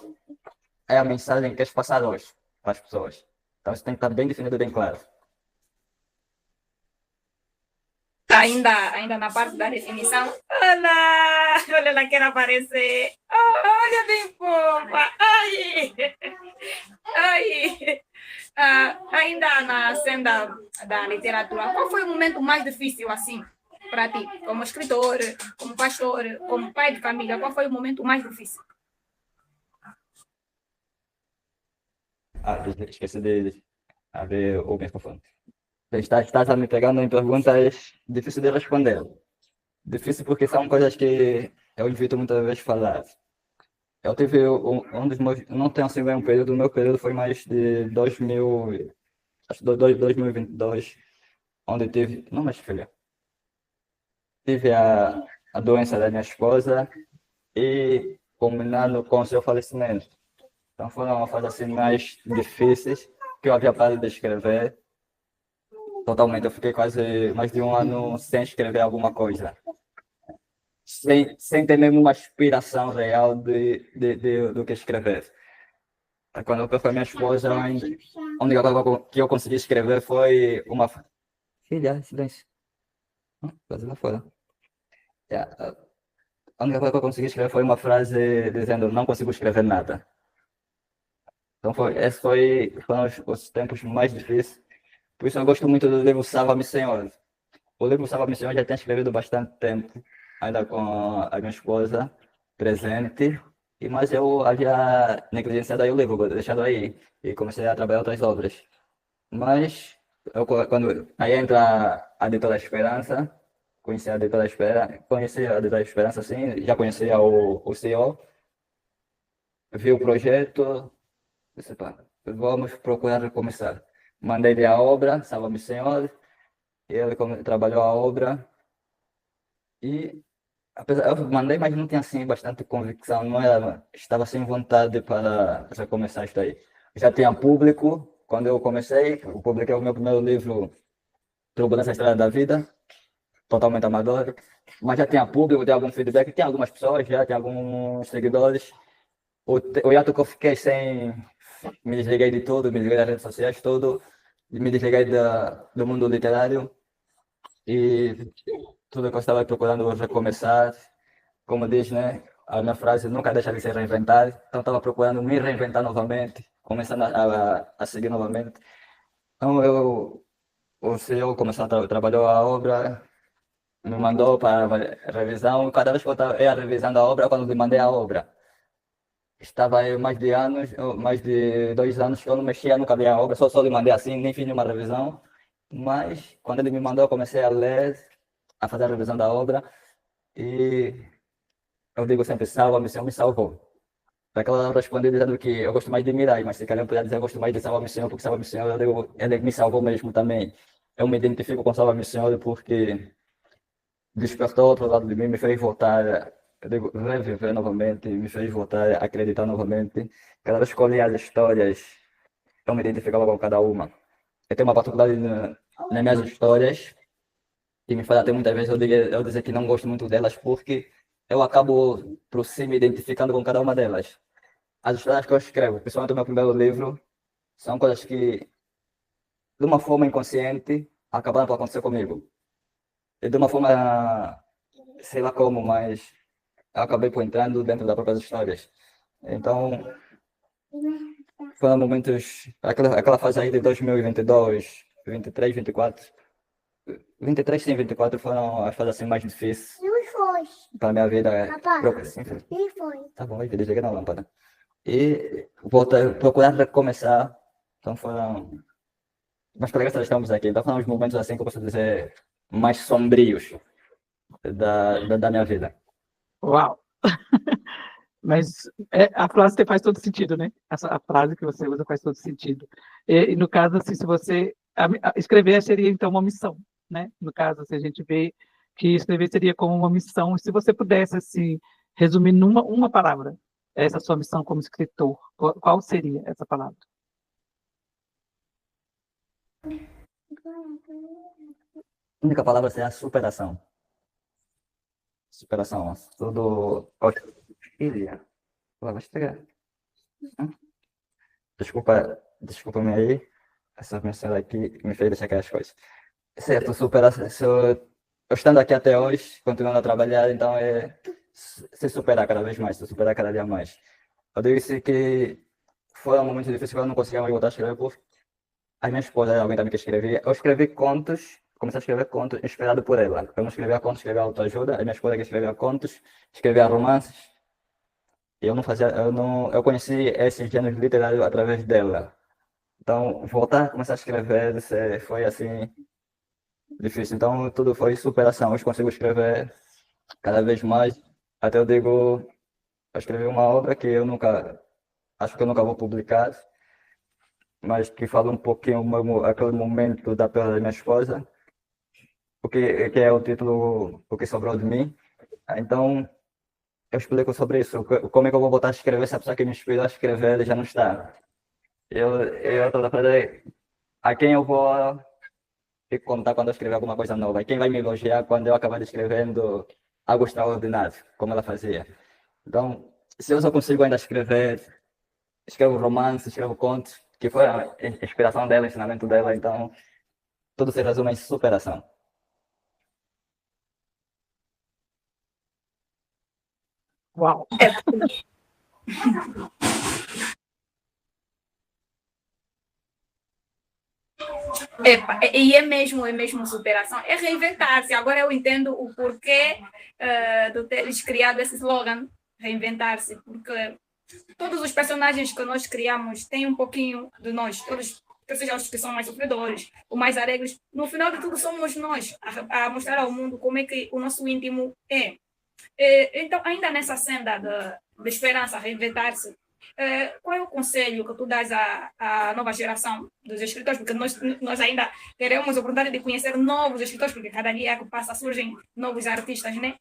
é a mensagem que queres passar hoje para as pessoas. Então, isso tem que estar bem definido e bem claro. Ainda na parte da definição. Olha, ela quer aparecer. Oh, olha, bem fofa. Ai, ai. Ainda na senda da literatura, qual foi o momento mais difícil, assim, para ti? Como escritor, como pastor, como pai de família, qual foi o momento mais difícil? Esqueci de abrir o microfone. Estás a me pegando em perguntas difíceis de responder. Difícil porque são coisas que eu evito muitas vezes falar. Eu tive um dos meus, não tenho assim bem um período, o meu período foi mais de 2000, acho que 2022, onde tive, não, mas filha, tive a doença da minha esposa e combinado com o seu falecimento. Então foram uma fase assim mais difíceis, que eu havia parado de escrever. Totalmente, eu fiquei quase mais de um ano sem escrever alguma coisa. sem ter mesmo uma aspiração real do que escrever. Quando eu fui com a minha esposa, a única coisa que eu consegui escrever foi uma. Filha, silêncio. Quase lá fora. A única coisa que eu consegui escrever foi uma frase dizendo: não consigo escrever nada. Então, foram os tempos mais difíceis. Por isso, eu gosto muito do livro Salva-me Senhor. O livro Salva-me Senhor já tenho escrevido bastante tempo, ainda com a minha esposa presente, mas eu havia negligenciado aí o livro, deixado aí, e comecei a trabalhar outras obras. Mas, aí entra a Editora Esperança, conheci a Editora Esperança, sim, já conhecia o CEO, vi o projeto, disse, pá, vamos procurar recomeçar. Mandei-lhe a obra, Salva-me Senhor, ele trabalhou a obra e eu mandei, mas não tinha assim bastante convicção, não era, estava sem vontade para recomeçar isto aí. Já tinha público, quando eu comecei, eu publiquei o meu primeiro livro, Turbulência Estrada da Vida, totalmente amador, mas já tinha público, tinha algum feedback, tinha algumas pessoas, já tinha alguns seguidores. O hiato que eu fiquei sem, me desliguei de tudo, me desliguei das redes sociais, tudo, me desliguei do mundo literário e tudo que eu estava procurando recomeçar, como diz, né, a minha frase, nunca deixa de se reinventar, então estava procurando me reinventar novamente, começando a seguir novamente. Então o CEO começou trabalhou a obra, me mandou para revisão, cada vez que eu ia revisando a obra, quando me mandei a obra, estava aí mais de 2 anos que eu não mexia, nunca vi a obra, só lhe mandei assim, nem fiz nenhuma revisão. Mas quando ele me mandou, eu comecei a ler, a fazer a revisão da obra e eu digo sempre, Salva-me Senhor, me salvou. Daquela hora eu respondi dizendo que eu gosto mais de Mirai, mas se calhar eu podia dizer eu gosto mais de Salva-me Senhor, porque Salva-me Senhor, eu digo, ele me salvou mesmo também. Eu me identifico com Salva-me Senhor porque despertou outro lado de mim, me fez voltar, eu digo, reviver novamente, me fez voltar a acreditar novamente. Cada vez que eu li as histórias, eu me identificava com cada uma. Eu tenho uma particularidade nas minhas histórias, que me faz até muitas vezes eu dizer que não gosto muito delas, porque eu acabo, por si, me identificando com cada uma delas. As histórias que eu escrevo, principalmente o meu primeiro livro, são coisas que, de uma forma inconsciente, acabaram por acontecer comigo. E de uma forma, sei lá como, mas eu acabei por entrando dentro das próprias histórias. Então, foram momentos, aquela fase aí de 2022, 23, 24, 23 sim, 24 foram as fases assim mais difíceis Não foi. para minha vida. Papai. Sim, filho. Nem foi. Tá bom, eu desliguei na lâmpada. E procurar recomeçar. Então foram. Mas para que estamos aqui. Então foram os momentos assim que eu posso dizer mais sombrios da minha vida. Uau! Mas a frase faz todo sentido, né? A frase que você usa faz todo sentido. E no caso, assim, se você... escrever seria, então, uma missão, né? No caso, se a gente vê que escrever seria como uma missão, se você pudesse, assim, resumir numa uma palavra, essa sua missão como escritor, qual seria essa palavra? A única palavra seria superação. Superação. Tudo. Filha. Vai estragar. Desculpa-me aí. Essa mensagem aqui me fez deixar aquelas coisas. Certo, superação. Eu estando aqui até hoje, continuando a trabalhar, então é se superar cada vez mais, se superar cada dia mais. Eu disse que foi um momento difícil que eu não conseguia mais voltar a escrever porque a minha esposa era alguém também que escrevia. Eu escrevi contos, comecei a escrever contos inspirado por ela. Eu não escrevia contos, escrevia autoajuda. A minha esposa que escrevia contos, escrevia romances. Eu conheci esse gênero literário através dela. Então, voltar a começar a escrever foi assim difícil. Então, tudo foi superação. Hoje consigo escrever cada vez mais. Até eu digo, eu escrevi uma obra que acho que eu nunca vou publicar, mas que fala um pouquinho aquele momento da perda da minha esposa, que é o título O que sobrou de mim. Então, eu explico sobre isso, como é que eu vou voltar a escrever se a pessoa que me inspirou a escrever ele já não está. Eu estou a fazer a quem eu vou contar quando eu escrever alguma coisa nova, quem vai me elogiar quando eu acabar escrevendo algo extraordinário, como ela fazia. Então, se eu só consigo ainda escrever, escrevo romance, escrevo contos, que foi a inspiração dela, o ensinamento dela, então tudo se resume em superação. Uau! É mesmo superação, é reinventar-se. Agora eu entendo o porquê de teres criado esse slogan, reinventar-se, porque todos os personagens que nós criamos têm um pouquinho de nós, todos, sejam os que são mais sofredores, ou mais alegres, no final de tudo somos nós, a mostrar ao mundo como é que o nosso íntimo é. Então, ainda nessa senda de esperança, reinventar-se, qual é o conselho que tu dás à nova geração dos escritores? Porque nós ainda teremos a oportunidade de conhecer novos escritores, porque cada dia que passa surgem novos artistas, né?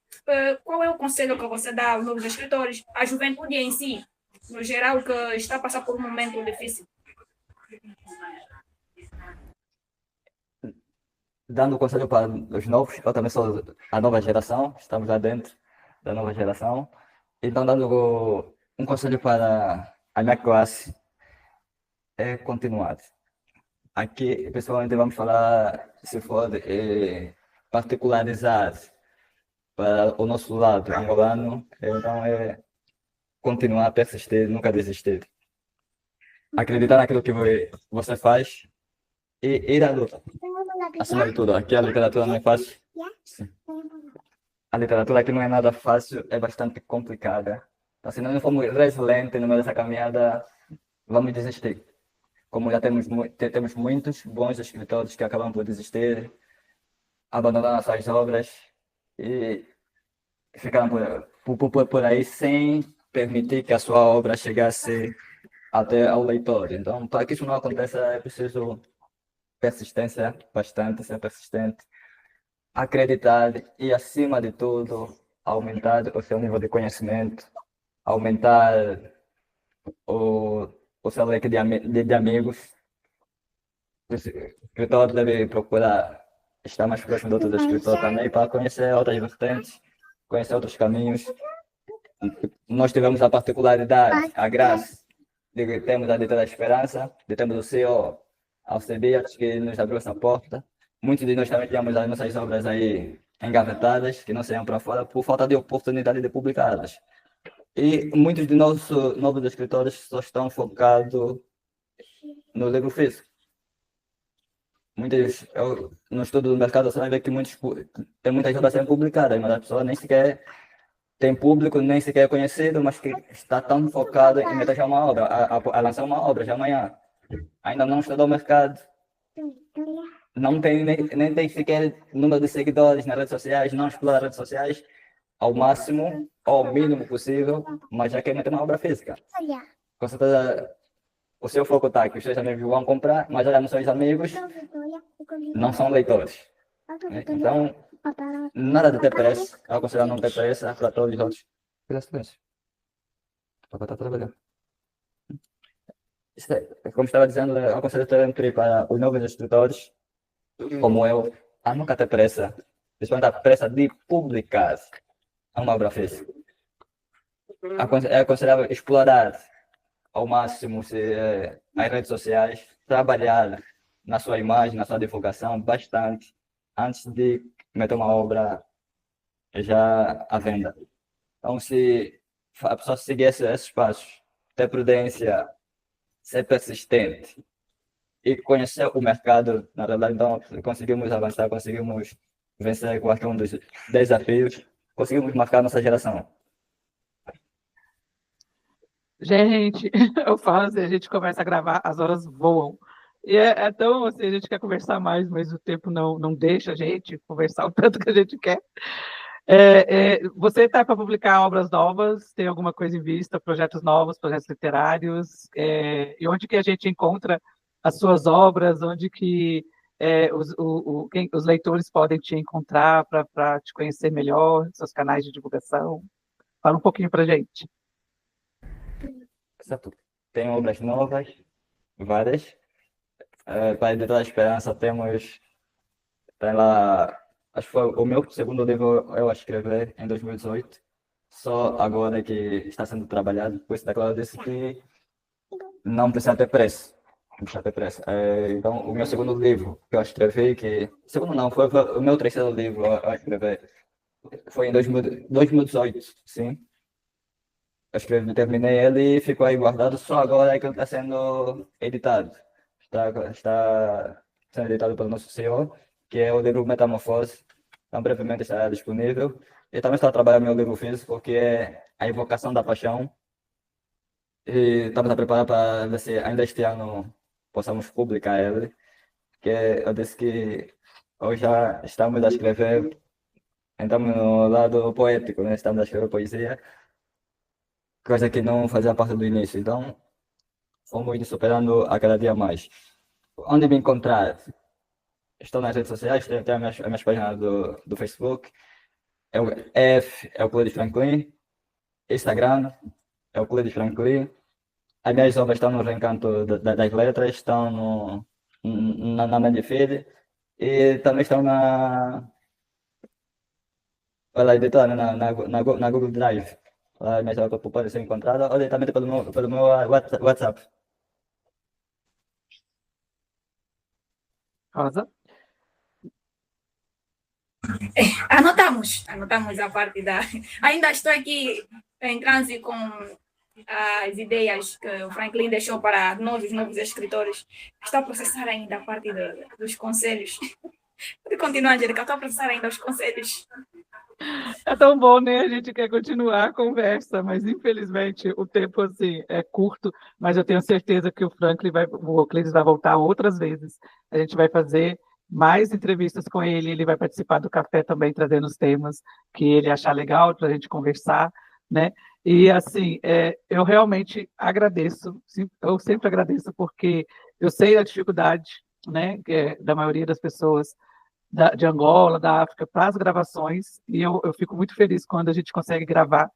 Qual é o conselho que você dá aos novos escritores, à juventude em si, no geral, que está a passar por um momento difícil? Dando conselho para os novos, eu também sou a nova geração, estamos lá dentro da nova geração. Então, dando um conselho para a minha classe, é continuar. Aqui, pessoalmente, vamos falar, se for particularizar para o nosso lado angolano, então é continuar, persistir, nunca desistir. Acreditar naquilo que você faz e ir à luta. Acima de tudo, aqui a literatura não é fácil. Sim. A literatura aqui não é nada fácil, é bastante complicada. Então, se nós não formos resilientes no meio dessa caminhada, vamos desistir. Como já temos muitos bons escritores que acabam por desistir, abandonar suas obras e ficaram por aí sem permitir que a sua obra chegasse até ao leitor. Então, para que isso não aconteça, é preciso persistência, bastante, ser persistente, acreditar e, acima de tudo, aumentar o seu nível de conhecimento, aumentar o, o seu leque de amigos. O escritor deve procurar estar mais próximo de outros escritores também para conhecer outras vertentes, conhecer outros caminhos. Nós tivemos a particularidade, a graça, de termos a Dita da Esperança, de termos o CEO Alcebiades, que nos abriu essa porta. Muitos de nós também tínhamos as nossas obras aí engavetadas, que não saíam para fora, por falta de oportunidade de publicá-las. E muitos de nossos novos escritores só estão focados no livro físico. No estudo do mercado, você vai ver que tem muitas obras sendo publicadas, mas a pessoa nem sequer tem público, nem sequer é conhecido, mas que está tão focado em meter já uma obra, a lançar uma obra já amanhã. Ainda não estudou o mercado, não tem nem tem sequer número de seguidores nas redes sociais, não explora as redes sociais ao máximo, ou ao mínimo possível, mas já quer meter uma obra física. Com certeza, o seu foco está aqui, os seus amigos vão comprar, mas olha, nos seus amigos não são leitores. Então, nada de ter pressa, eu aconselho não ter pressa para todos os outros. Fica silêncio. O papai está trabalhando. Como estava dizendo, eu aconselho sempre para os novos escritores, como eu, a nunca ter pressa, principalmente a pressa de publicar uma obra física. É aconselhável explorar ao máximo as redes sociais, trabalhar na sua imagem, na sua divulgação bastante, antes de meter uma obra já à venda. Então, se a pessoa seguir esses passos, ter prudência, ser persistente e conhecer o mercado, na verdade, então, conseguimos avançar, conseguimos vencer qualquer um dos desafios, conseguimos marcar nossa geração. Gente, eu falo assim, a gente começa a gravar, as horas voam. E é tão assim, a gente quer conversar mais, mas o tempo não deixa a gente conversar o tanto que a gente quer. Você está para publicar obras novas? Tem alguma coisa em vista? Projetos novos, projetos literários? E onde que a gente encontra as suas obras? Onde que os leitores podem te encontrar para te conhecer melhor? Seus canais de divulgação? Fala um pouquinho para a gente. Certo. Tem obras novas, várias. Para a Editora da Esperança tem lá acho que foi o meu segundo livro eu a escrever em 2018. Só agora é que está sendo trabalhado, por isso daquela eu disse que não precisa ter pressa. Não precisa ter pressa. Então, o meu segundo livro que eu escrevi, que... Segundo não, foi o meu terceiro livro a escrever. Foi em 2018, sim. Eu escrevi, terminei ele e ficou aí guardado, só agora é que ele está sendo editado. Está sendo editado pelo nosso senhor, que é o livro Metamorfose. Então, brevemente estará disponível. E também está trabalhando meu livro físico, que é A Invocação da Paixão. E estamos a preparar para ver se ainda este ano possamos publicar ele. Que eu disse que hoje já estamos a escrever, entramos no lado poético, né? Estamos a escrever poesia, coisa que não fazia parte do início. Então, fomos nos superando a cada dia mais. Onde me encontrar? Estou nas redes sociais, tenho as minhas páginas do Facebook. É o Cleides Franklin. Instagram é o Cleides Franklin. As minhas obras estão no Reencanto das Letras, estão na Medifeed e também estão pela editora, na Google Drive. Lá as minhas obras podem ser encontradas ou diretamente pelo meu WhatsApp. Rosa? Anotamos a parte da. Ainda estou aqui em transe com as ideias que o Franklin deixou para nós, os novos escritores. Estou a processar ainda a parte dos conselhos. Pode continuar, Angélica, estou a processar ainda os conselhos. É tão bom, né? A gente quer continuar a conversa, mas infelizmente o tempo assim é curto, mas eu tenho certeza que o Cleides vai voltar outras vezes. A gente vai fazer mais entrevistas com ele, ele vai participar do café também, trazendo os temas que ele achar legal para a gente conversar, né? E assim, eu realmente agradeço, eu sempre agradeço, porque eu sei a dificuldade, né, da maioria das pessoas de Angola, da África, para as gravações, e eu fico muito feliz quando a gente consegue gravar,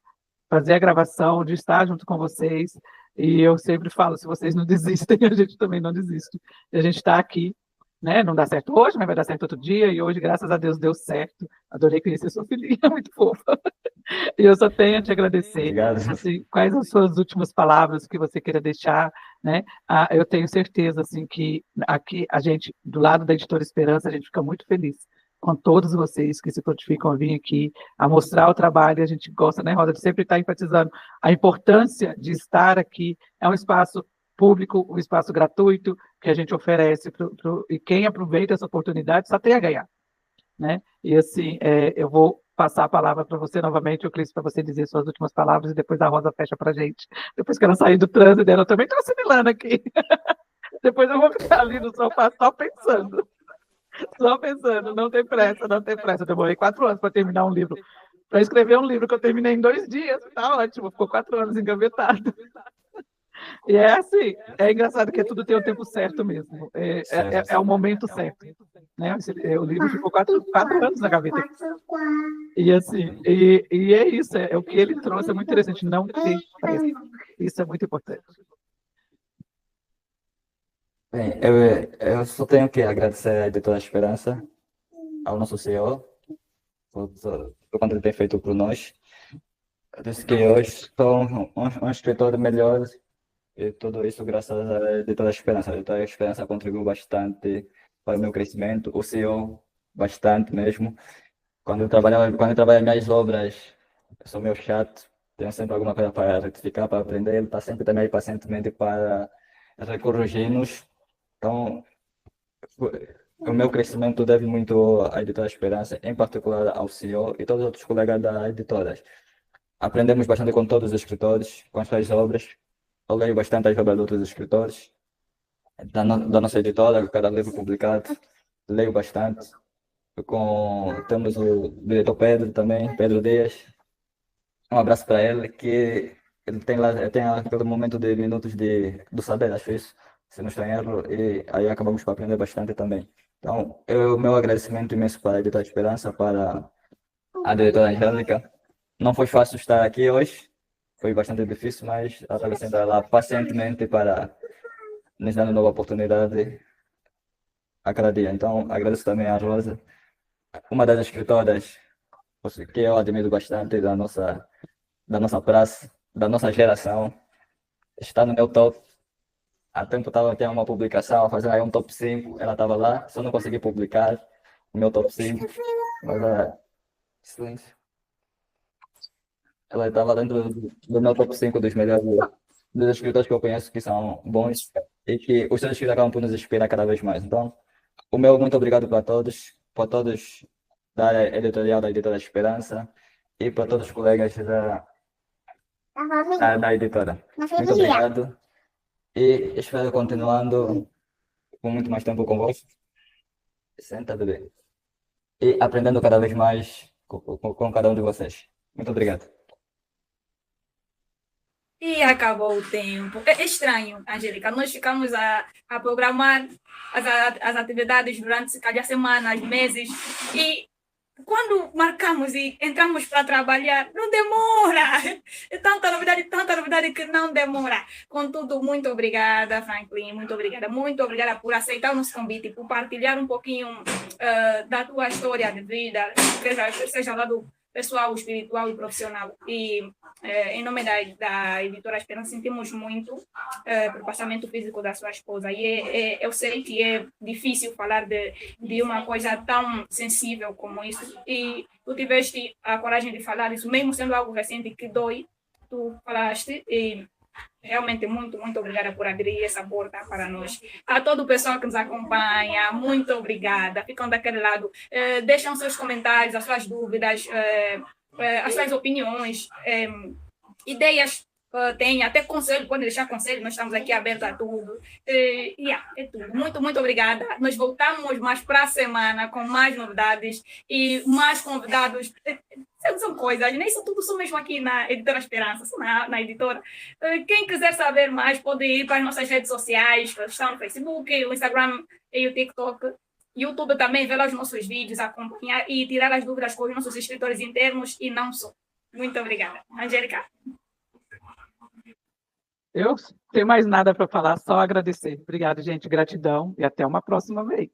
fazer a gravação, de estar junto com vocês, e eu sempre falo, se vocês não desistem, a gente também não desiste. E a gente está aqui, né? Não dá certo hoje, mas vai dar certo outro dia, e hoje, graças a Deus, deu certo. Adorei conhecer sua filhinha, muito fofa. E eu só tenho a te agradecer. Obrigado. Assim, quais as suas últimas palavras que você queira deixar, né? Eu tenho certeza assim que aqui a gente, do lado da Editora Esperança, a gente fica muito feliz com todos vocês que se prontificam a vir aqui, a mostrar o trabalho, e a gente gosta, né, Rosa, de sempre estar enfatizando a importância de estar aqui. É um espaço público, um espaço gratuito que a gente oferece, e quem aproveita essa oportunidade só tem a ganhar, né? E assim, eu vou passar a palavra para você novamente, Euclides, para você dizer suas últimas palavras, e depois a Rosa fecha para a gente. Depois que ela sair do trânsito dela, eu também estou assimilando aqui. Depois eu vou ficar ali no sofá só pensando. Só pensando, não tem pressa, não tem pressa. Eu demorei 4 anos para terminar um livro. Para escrever um livro que eu terminei em 2 dias. Tá ótimo, ficou 4 anos engavetado. E é assim, é engraçado que tudo tem o tempo certo mesmo. É o momento certo. Né? O livro ficou 4 anos na gaveta. E assim, e é isso, é o que ele trouxe, é muito interessante, não ter pressa. Isso é muito importante. Bem, eu só tenho que agradecer à Editora Esperança, ao nosso CEO, por quanto ele tem feito por nós. Eu disse que hoje sou um escritor melhor, e tudo isso graças à Editora Esperança. A Editora Esperança contribuiu bastante para o meu crescimento, o CEO bastante mesmo. Quando eu trabalho minhas obras, eu sou meio chato, tenho sempre alguma coisa para retificar, para aprender. Ele está sempre também pacientemente para recorrigir-nos. Então, o meu crescimento deve muito à Editora Esperança, em particular ao CEO e todos os outros colegas da editora. Aprendemos bastante com todos os escritores, com as suas obras. Eu leio bastante as obras de outros escritores, da nossa editora, cada livro publicado, leio bastante. Temos o diretor Pedro também, Pedro Dias. Um abraço para ele, que ele tem aquele momento de minutos do saber, acho isso, se não estou em erro, e aí acabamos por aprender bastante também. Então, meu agradecimento imenso para a Editora Esperança, para a diretora Angélica. Não foi fácil estar aqui hoje, foi bastante difícil, mas ela estava sendo lá pacientemente para nos dar uma nova oportunidade a cada dia. Então, agradeço também a Rosa, uma das escritoras que eu admiro bastante da nossa praça, da nossa geração, está no meu top. Há tempo tinha uma publicação, fazendo aí um top 5, ela estava lá, só não consegui publicar o meu top 5, mas silêncio. Ela estava dentro do meu top 5 dos escritores que eu conheço que são bons e que os seus escritos acabam por nos inspirar cada vez mais. Então, o meu muito obrigado para todos da editorial da Editora Esperança e para todos os colegas da editora. Muito obrigado e espero continuando com muito mais tempo convosco. Senta, bebê. E aprendendo cada vez mais com cada um de vocês. Muito obrigado. E acabou o tempo. É estranho, Angélica. Nós ficamos a programar as atividades durante, se calhar, semanas, meses. E quando marcamos e entramos para trabalhar, não demora. É tanta novidade que não demora. Contudo, muito obrigada, Franklin. Muito obrigada por aceitar o nosso convite, por partilhar um pouquinho da tua história de vida, seja lá do pessoal, espiritual e profissional. E em nome da Editora Esperança, sentimos muito pelo passamento físico da sua esposa. E eu sei que é difícil falar de uma coisa tão sensível como isso. E tu tiveste a coragem de falar isso, mesmo sendo algo recente que dói, tu falaste. E realmente, muito obrigada por abrir essa porta para nós. A todo o pessoal que nos acompanha, muito obrigada. Ficam daquele lado, deixam seus comentários, as suas dúvidas, as suas opiniões, ideias, tem até conselho, pode deixar conselho, nós estamos aqui abertos a tudo. É tudo. Muito obrigada. Nós voltamos mais para a semana com mais novidades e mais convidados. São coisas, nem isso tudo são mesmo aqui na Editora Esperança, são na editora. Quem quiser saber mais pode ir para as nossas redes sociais, que estão no Facebook, o Instagram e o TikTok. YouTube também, ver lá os nossos vídeos, acompanhar e tirar as dúvidas com os nossos escritores internos e não só. Muito obrigada. Angélica? Eu não tenho mais nada para falar, só agradecer. Obrigado, gente. Gratidão e até uma próxima vez.